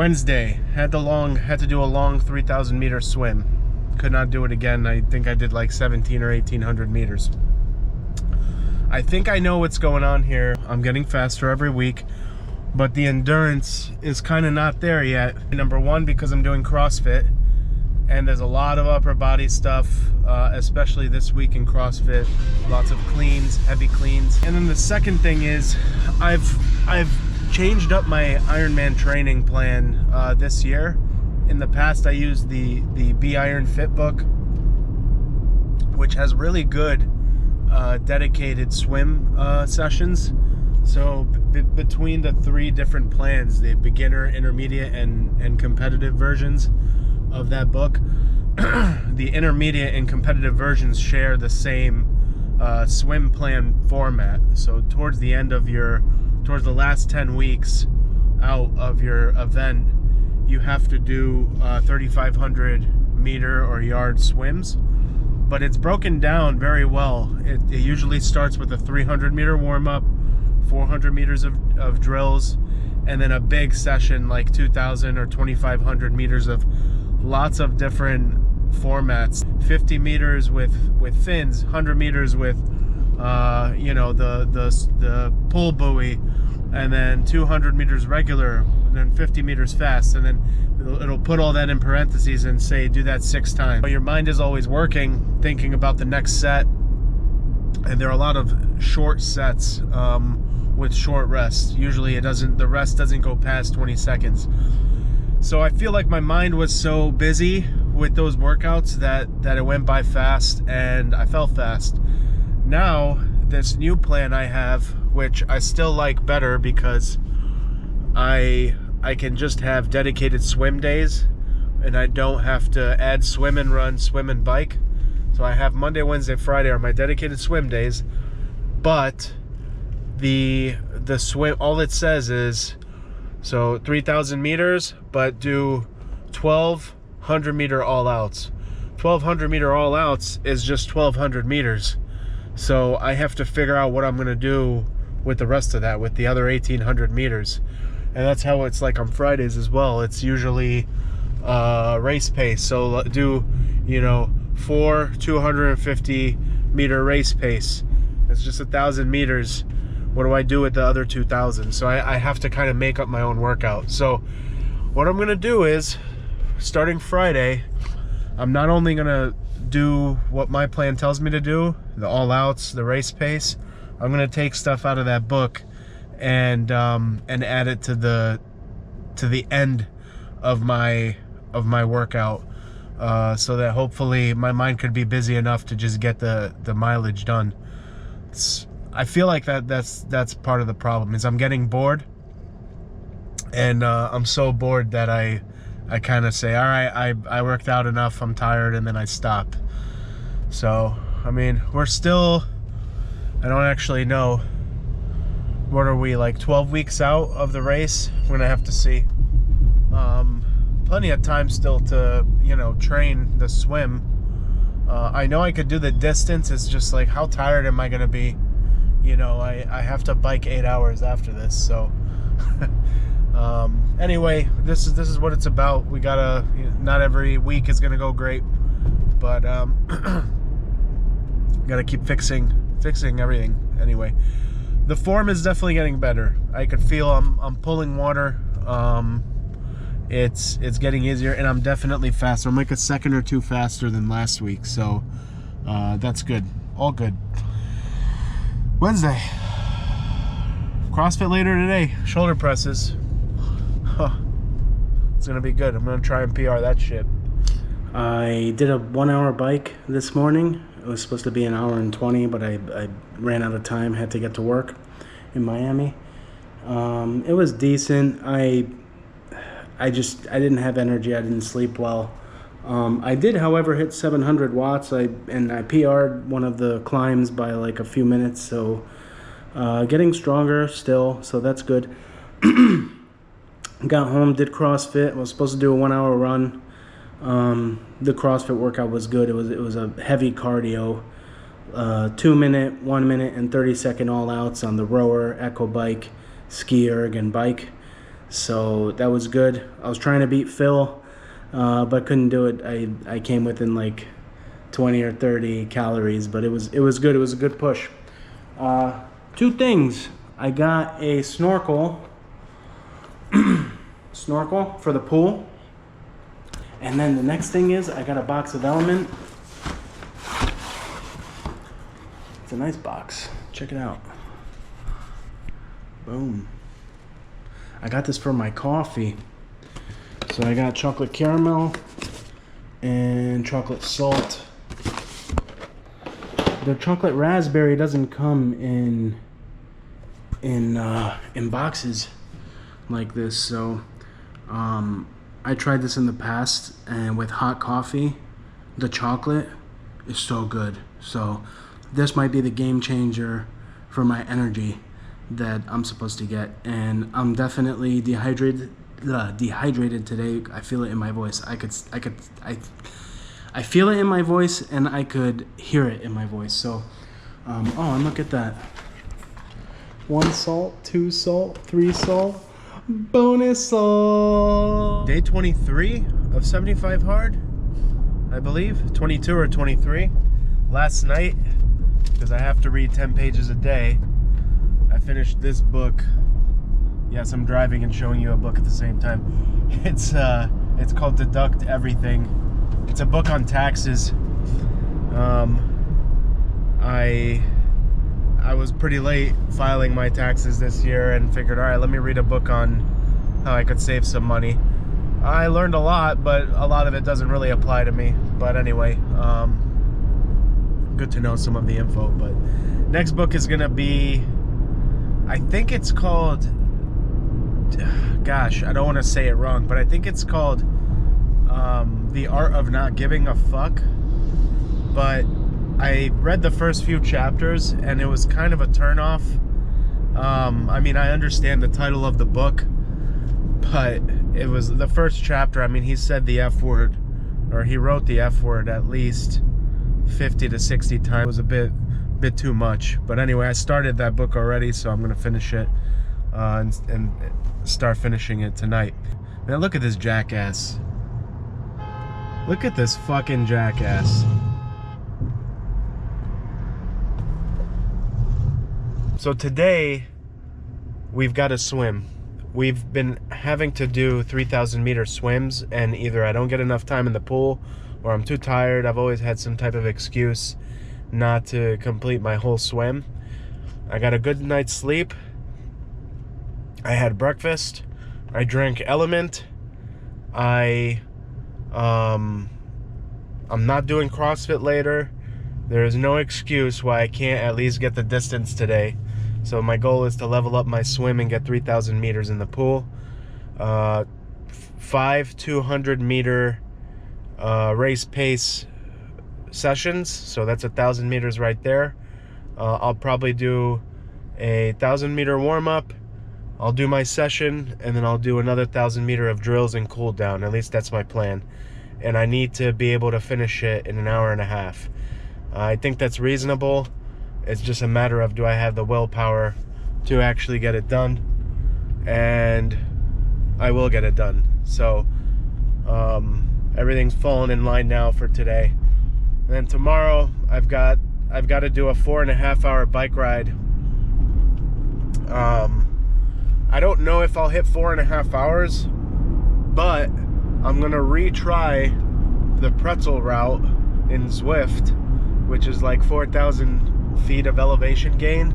Wednesday, had to do a long 3,000 meter swim. Could not do it again. I think I did like 17 or 1,800 meters. I think I know what's going on here. I'm getting faster every week, but the endurance is kind of not there yet. Number one, because I'm doing CrossFit, and there's a lot of upper body stuff, especially this week in CrossFit. Lots of cleans, heavy cleans. And then the second thing is, I've changed up my Ironman training plan this year. In the past, I used the Be Iron Fit book, which has really good dedicated swim sessions. So between the 3 different plans, the beginner, intermediate, and competitive versions of that book, the intermediate and competitive versions share the same swim plan format. So towards the end of towards the last 10 weeks out of your event, you have to do 3,500 meter or yard swims, but it's broken down very well. It usually starts with a 300 meter warm-up, 400 meters of drills, and then a big session like 2,000 or 2,500 meters of lots of different formats. 50 meters with fins, 100 meters with you know, the pull buoy, and then 200 meters regular, and then 50 meters fast, and then it'll put all that in parentheses and say do that 6 times. Your mind is always working, thinking about the next set, and there are a lot of short sets with short rests. Usually the rest doesn't go past 20 seconds. So I feel like my mind was so busy with those workouts that it went by fast, and I felt fast. Now, this new plan I have, which I still like better because I can just have dedicated swim days, and I don't have to add swim and run, swim and bike. So I have Monday, Wednesday, Friday are my dedicated swim days, but the swim, all it says is, so 3,000 meters, but do 1,200 meter all outs. 1,200 meter all outs is just 1,200 meters. So I have to figure out what I'm gonna do with the rest of that, with the other 1,800 meters. And that's how it's like on Fridays as well. It's usually race pace. So do, you know, 4 250 meter race pace. It's just 1,000 meters. What do I do with the other 2,000? So I have to kind of make up my own workout. So what I'm gonna do is, starting Friday, I'm not only gonna do what my plan tells me to do, the all outs, the race pace, I'm gonna take stuff out of that book and add it to the end of my workout, so that hopefully my mind could be busy enough to just get the mileage done. I feel like that's part of the problem, is I'm getting bored, and I'm so bored that I kind of say, all right, I worked out enough, I'm tired, and then I stop. So I mean, we're still, I don't actually know, what are we, like 12 weeks out of the race? We're gonna have to see. Plenty of time still to, you know, train the swim. I know I could do the distance. It's just like, how tired am I gonna be? You know, I have to bike 8 hours after this, so anyway, this is what it's about. We gotta, not every week is gonna go great, but gotta keep fixing everything. Anyway, the form is definitely getting better. I could feel I'm pulling water. It's getting easier, and I'm definitely faster. I'm like a second or two faster than last week, so that's good. All good. Wednesday, CrossFit later today. Shoulder presses. It's gonna be good. I'm gonna try and PR that shit. I did a 1 hour bike this morning. It was supposed to be an hour and 20, but I ran out of time, had to get to work in Miami. It was decent. I didn't have energy. I didn't sleep well. I did, however, hit 700 watts. And I PR'd one of the climbs by like a few minutes, so getting stronger still, so that's good. Got home, did CrossFit. I was supposed to do a 1 hour run. The CrossFit workout was good. It was a heavy cardio, 2 minute, 1 minute, and 30-second all outs on the rower, echo bike, ski erg, and bike. So that was good. I was trying to beat Phil, but couldn't do it. I came within like 20 or 30 calories, but it was good. It was a good push. Two things. I got a snorkel for the pool. And then the next thing is I got a box of Element. It's a nice box. Check it out. Boom. I got this for my coffee. So I got chocolate caramel and chocolate salt. The chocolate raspberry doesn't come in boxes like this. So I tried this in the past, and with hot coffee, the chocolate is so good. So this might be the game changer for my energy that I'm supposed to get. And I'm definitely dehydrated today. I feel it in my voice. I feel it in my voice, and I could hear it in my voice. So, oh, and look at that. 1 salt, 2 salt, 3 salt, bonus salt. Day 23 of 75 hard, I believe. 22 or 23. Last night, because I have to read 10 pages a day, I finished this book. Yes, I'm driving and showing you a book at the same time. It's called Deduct Everything. It's a book on taxes. I was pretty late filing my taxes this year and figured, all right, let me read a book on how I could save some money. I learned a lot, but a lot of it doesn't really apply to me. But anyway, good to know some of the info. But next book is gonna be, I think it's called, gosh, I don't want to say it wrong, but I think it's called The Art of Not Giving a Fuck. But I read the first few chapters and it was kind of a turnoff. I mean, I understand the title of the book, but it was the first chapter. I mean, he said the F word, or he wrote the F word at least 50 to 60 times. It was a bit too much. But anyway, I started that book already, so I'm gonna finish it and start finishing it tonight. Man, look at this jackass. Look at this fucking jackass. So today, we've got to swim. We've been having to do 3,000 meter swims, and either I don't get enough time in the pool or I'm too tired. I've always had some type of excuse not to complete my whole swim. I got a good night's sleep. I had breakfast. I drank Element. I'm not doing CrossFit later. There is no excuse why I can't at least get the distance today. So my goal is to level up my swim and get 3,000 meters in the pool. 5 200 meter race pace sessions. So that's 1,000 meters right there. I'll probably do a 1,000 meter warm up. I'll do my session, and then I'll do another 1,000 meter of drills and cool down. At least that's my plan. And I need to be able to finish it in an hour and a half. I think that's reasonable. It's just a matter of, do I have the willpower to actually get it done? And I will get it done. So everything's fallen in line now for today. And then tomorrow I've got to do a 4.5 hour bike ride. I don't know if I'll hit 4.5 hours, but I'm gonna retry the Pretzel route in Zwift, which is like 4,000 feet of elevation gain.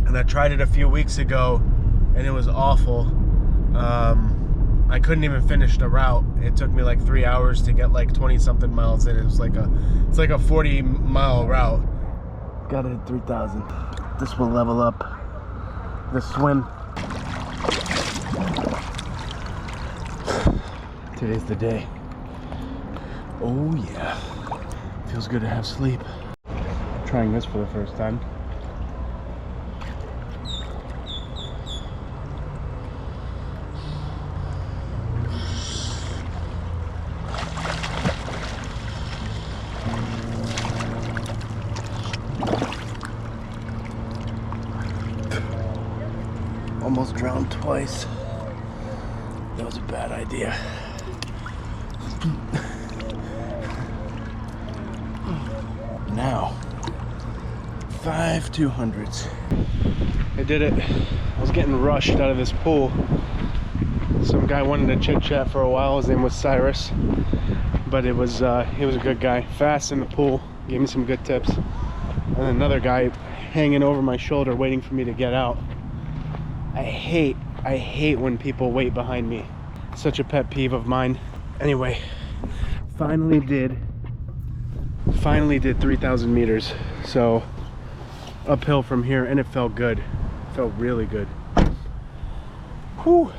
And I tried it a few weeks ago and it was awful. I couldn't even finish the route. It took me like 3 hours to get like 20 something miles in. It's like a 40-mile route. Got it at 3,000. This will level up the swim. Today's the day. Oh yeah. Feels good to have sleep. Trying this for the first time. Almost drowned twice. That was a bad idea. Now, 5 200s. I did it. I was getting rushed out of this pool. Some guy wanted to chit chat for a while. His name was Cyrus, but he was a good guy. Fast in the pool, gave me some good tips. And another guy hanging over my shoulder, waiting for me to get out. I hate when people wait behind me. Such a pet peeve of mine. Anyway, finally did 3,000 meters. So uphill from here, and it felt good. It felt really good. Whew.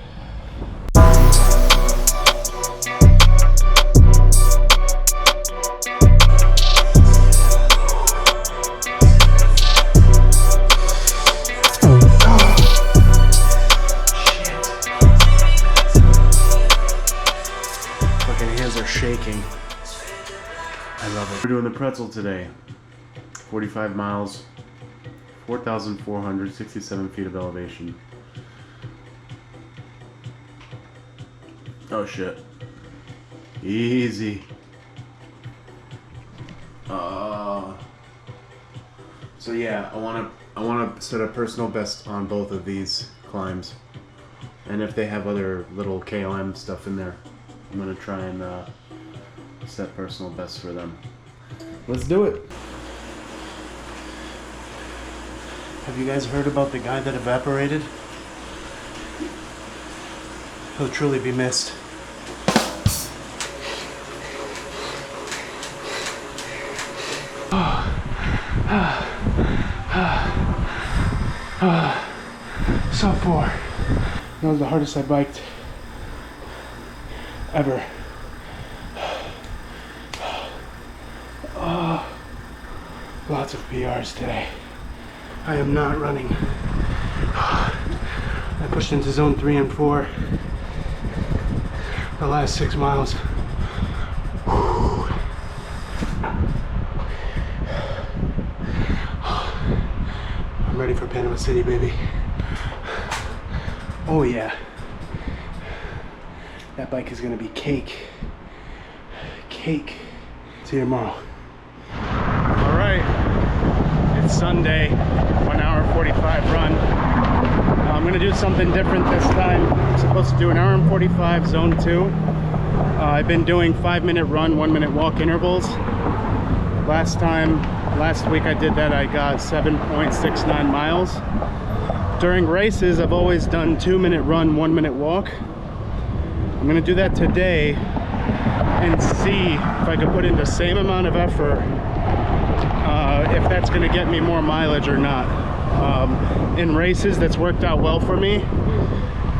Shaking. I love it. We're doing the Pretzel today. 45 miles, 4,467 feet of elevation. Oh shit. Easy. So yeah, I wanna set a personal best on both of these climbs. And if they have other little KOM stuff in there, I'm gonna try and set personal best for them. Let's do it. Have you guys heard about the guy that evaporated? He'll truly be missed. Sub 4. That was the hardest I biked ever. Lots of PRs today. I am not running. I pushed into zone 3 and 4 the last 6 miles. I'm ready for Panama City, baby. Oh yeah. That bike is gonna be cake. Cake. See you tomorrow. All right, it's Sunday, 1 hour 45 run. I'm gonna do something different this time. I'm supposed to do an hour and 45 zone 2. I've been doing 5-minute run, 1-minute walk intervals. Last week I did that, I got 7.69 miles. During races, I've always done 2-minute run, 1-minute walk. I'm gonna do that today and see if I can put in the same amount of effort, if that's gonna get me more mileage or not. In races, that's worked out well for me.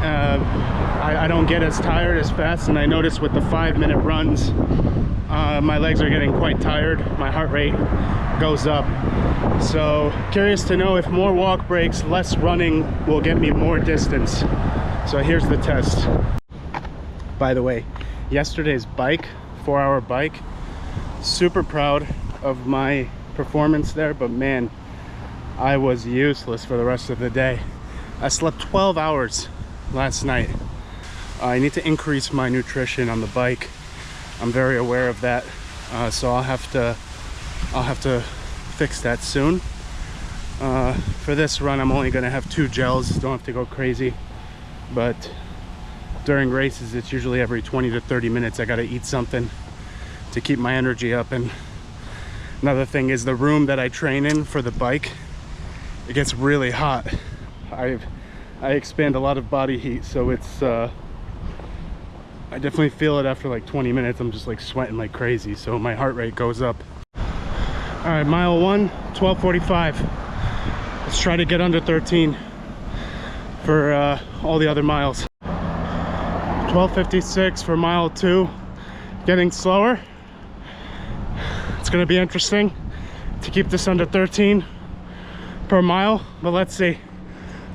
I don't get as tired as fast, and I notice with the 5-minute runs, my legs are getting quite tired. My heart rate goes up. So curious to know if more walk breaks, less running will get me more distance. So here's the test. By the way, yesterday's bike, 4-hour bike, super proud of my performance there, but man, I was useless for the rest of the day. I slept 12 hours last night. I need to increase my nutrition on the bike. I'm very aware of that, so I'll have to fix that soon. For this run, I'm only gonna have 2 gels, don't have to go crazy, but during races, it's usually every 20 to 30 minutes I gotta eat something to keep my energy up. And another thing is the room that I train in for the bike, it gets really hot. I expand a lot of body heat, so it's I definitely feel it after like 20 minutes. I'm just like sweating like crazy, so my heart rate goes up. All right, mile 1, 12:45. Let's try to get under 13 for all the other miles. 12:56 for mile 2. Getting slower. It's gonna be interesting to keep this under 13 per mile, but let's see.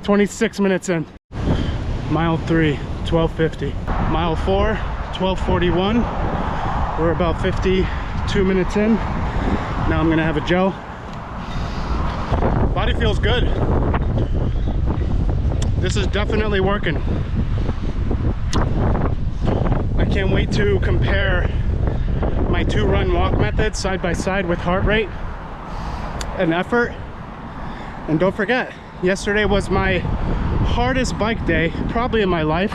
26 minutes in. Mile 3, 12:50. Mile 4, 12:41. We're about 52 minutes in. Now I'm gonna have a gel. Body feels good. This is definitely working. I can't wait to compare my 2 run walk methods side by side with heart rate and effort. And don't forget, yesterday was my hardest bike day probably in my life,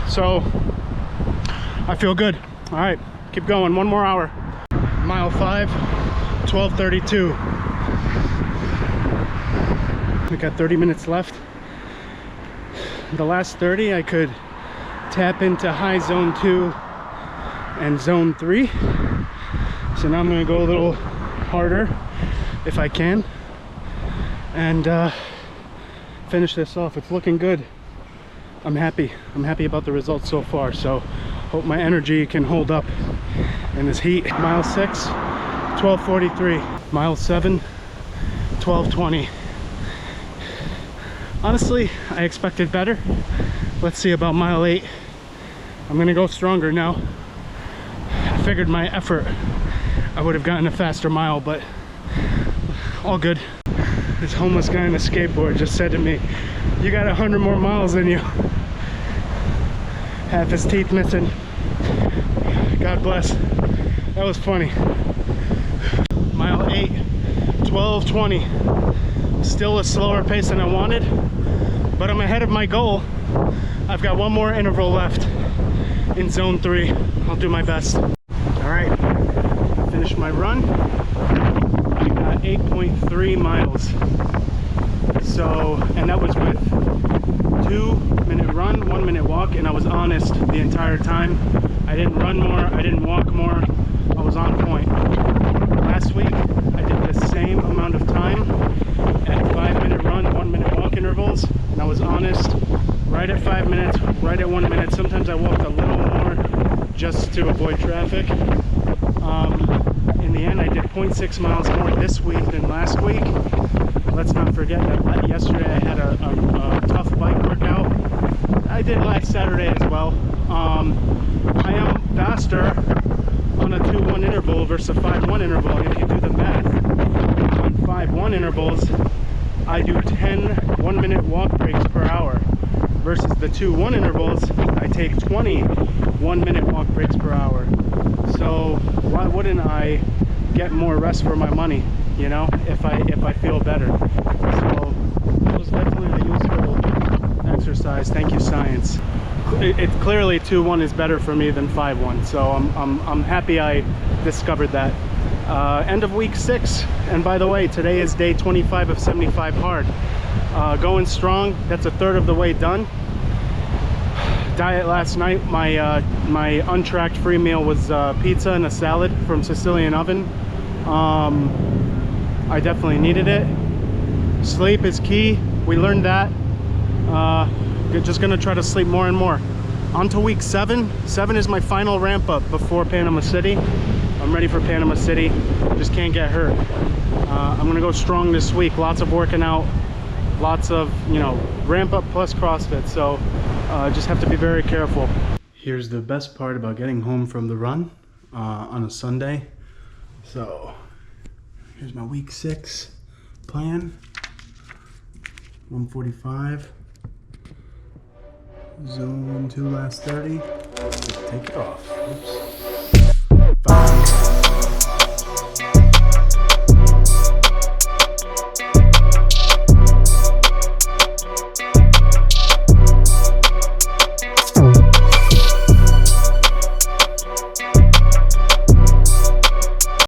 so I feel good. All right, keep going, 1 more hour. Mile 5, 12:32. We got 30 minutes left. The last 30 I could tap into high zone 2 and zone 3, so now I'm going to go a little harder if I can and finish this off. It's looking good. I'm happy about the results so far, so hope my energy can hold up in this heat. Mile 6, 12:43. Mile 7, 12:20. Honestly, I expected better. Let's see about mile 8. I'm gonna go stronger now. I figured my effort, I would have gotten a faster mile, but all good. This homeless guy on a skateboard just said to me, "You got 100 more miles than you." Half his teeth missing. God bless. That was funny. Mile 8, 12:20. Still a slower pace than I wanted, but I'm ahead of my goal. I've got 1 more interval left in zone 3. I'll do my best. All right, finished my run. I got 8.3 miles. So, and that was with 2-minute run, 1-minute walk, and I was honest the entire time. I didn't run more, I didn't walk more, I was on point. Last week, I did the same amount of time at 5-minute run, 1-minute walk intervals, and I was honest, right at 5 minutes, right at 1 minute. Sometimes I walked a little more just to avoid traffic. In the end, I did 0.6 miles more this week than last week. Let's not forget that yesterday I had a tough bike workout. I did last Saturday as well. I am faster on a 2-1 interval versus a 5-1 interval. If you do the math, on 5-1 intervals, I do 10 1-minute walk breaks per hour versus the 2-1 intervals, I take 20 1-minute walk breaks per hour. So why wouldn't I get more rest for my money, you know, if I feel better? So it was definitely a useful exercise. Thank you, science. It's clearly 2-1 is better for me than 5-1, so I'm happy I discovered that. End of week 6, and by the way, today is day 25 of 75 hard. Going strong. That's a third of the way done. Diet last night, my untracked free meal was pizza and a salad from Sicilian Oven. I definitely needed it. Sleep is key. We learned that. Just gonna try to sleep more and more. On to week 7. 7 is my final ramp up before Panama City. I'm ready for Panama City. Just can't get hurt. I'm gonna go strong this week. Lots of working out, lots of, you know, ramp up plus CrossFit. So just have to be very careful. Here's the best part about getting home from the run on a Sunday. So here's my week 6 plan. 145. Zone 2 last 30. Take it off. Oops.